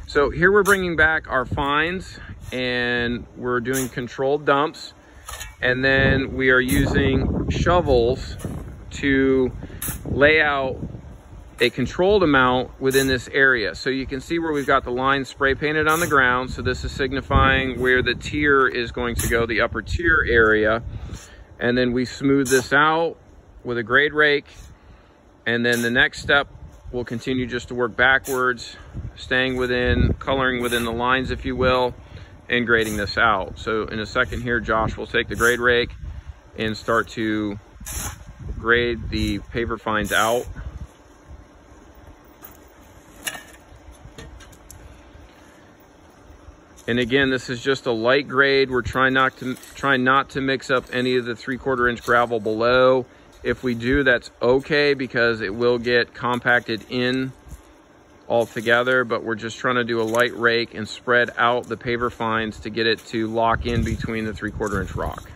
So here we're bringing back our fines and we're doing controlled dumps. And then we are using shovels to lay out a controlled amount within this area. So you can see where we've got the line spray painted on the ground. So this is signifying where the tier is going to go, the upper tier area. And then we smooth this out with a grade rake. And then the next step, we'll continue just to work backwards, staying within, coloring within the lines, if you will, and grading this out. So in a second here, Josh will take the grade rake and start to grade the paver fines out. And again, this is just a light grade. We're trying not to mix up any of the 3/4 inch gravel below. If we do, that's okay, because it will get compacted in all together, but we're just trying to do a light rake and spread out the paver fines to get it to lock in between the 3/4 inch rock.